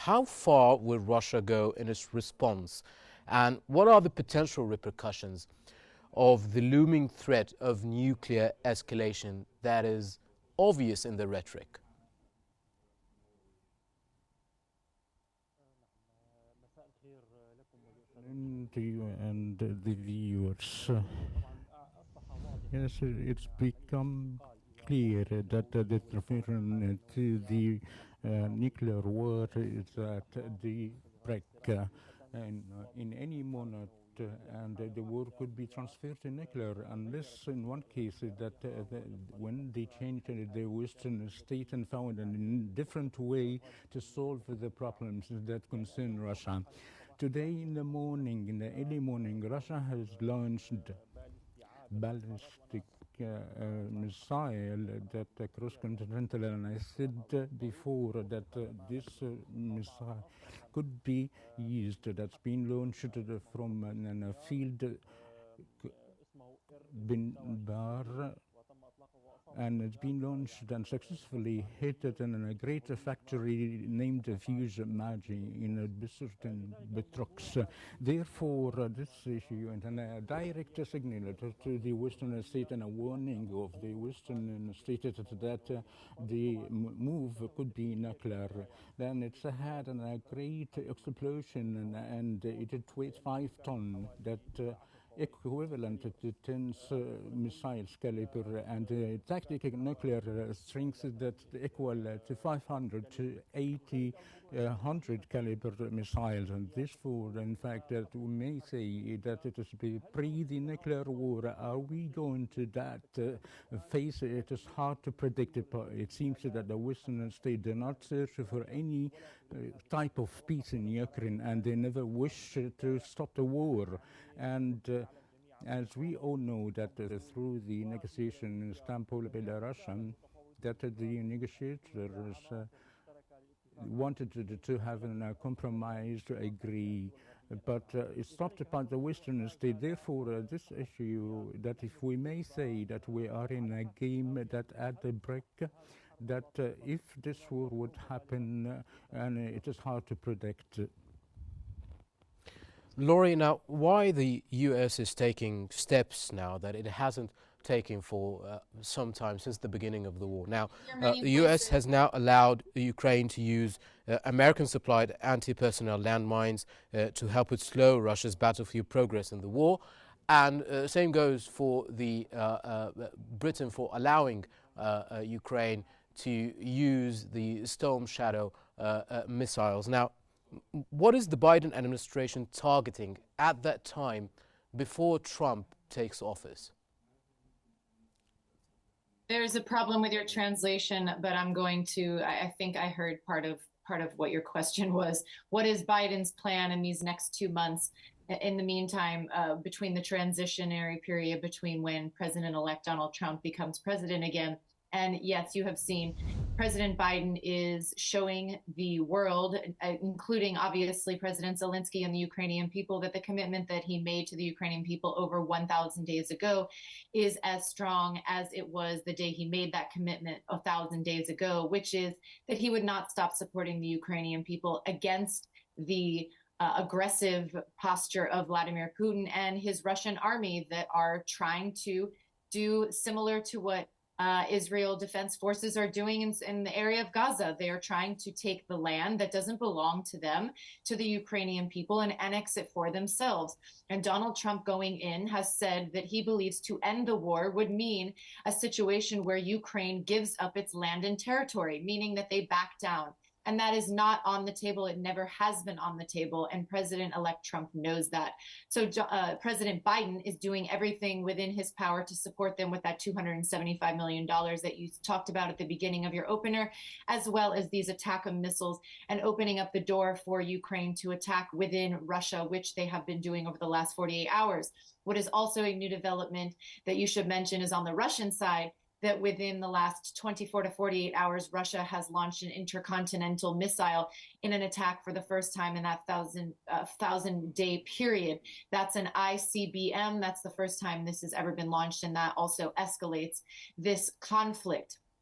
how far will Russia go in its response? And what are the potential repercussions of the looming threat of nuclear escalation that is obvious in the rhetoric? To you and the viewers. Yes, it's become clear that the transition to the nuclear war is at the brink, and in any moment. And the war could be transferred to nuclear, unless in one case that when they changed the Western state and found a different way to solve the problems that concern Russia. Today in the morning, in the early morning, Russia has launched ballistic missile that cross-continental, and I said before that this missile could be used. That's been launched from a field bin bar, and it's been launched and successfully hit it in a great factory named Fuse Magi in Bisurtan Betrox. Therefore, this issue and a direct signal to the Western state and a warning of the Western state that the move could be nuclear. Then it's had a great explosion, and it weighs 5 tons. That equivalent to 10 missiles caliber, and tactical nuclear strength that equal to 500 to 80 100 caliber missiles. And this for, in fact, that we may say that it is pre the nuclear war. Are we going to that phase? It is hard to predict it, but it seems that the Western states do not search for any type of peace in Ukraine, and they never wish to stop the war. And as we all know that through the negotiation in Istanbul, Belarus, that the negotiators wanted to have a compromise, to agree, but it's not about the Western state. Therefore, this issue, that if we may say that we are in a game that at the break, that if this war would happen, and it is hard to predict. Laurie, now, why the U.S. is taking steps now that it hasn't taken for some time since the beginning of the war. Now, the U.S. has now allowed Ukraine to use American-supplied anti-personnel landmines to help it slow Russia's battlefield progress in the war. And same goes for the Britain for allowing Ukraine to use the Storm Shadow missiles. Now, what is the Biden administration targeting at that time before Trump takes office? There's a problem with your translation, but I'm going to, I think I heard part of what your question was. What is Biden's plan in these next 2 months? In the meantime, between the transitionary period between when President-elect Donald Trump becomes president again. And yes, you have seen President Biden is showing the world, including obviously President Zelensky and the Ukrainian people, that the commitment that he made to the Ukrainian people over 1,000 days ago is as strong as it was the day he made that commitment 1,000 days ago, which is that he would not stop supporting the Ukrainian people against the aggressive posture of Vladimir Putin and his Russian army that are trying to do similar to what Israel Defense Forces are doing in the area of Gaza. They are trying to take the land that doesn't belong to them, to the Ukrainian people, and annex it for themselves. And Donald Trump going in has said that he believes to end the war would mean a situation where Ukraine gives up its land and territory, meaning that they back down. And that is not on the table. It never has been on the table. And President-elect Trump knows that. So President Biden is doing everything within his power to support them with that $275 million that you talked about at the beginning of your opener, as well as these ATACMS missiles and opening up the door for Ukraine to attack within Russia, which they have been doing over the last 48 hours. What is also a new development that you should mention is on the Russian side, that within the last 24 to 48 hours, Russia has launched an intercontinental missile in an attack for the first time in that 1,000-day period. That's an ICBM. That's the first time this has ever been launched, and that also escalates this conflict.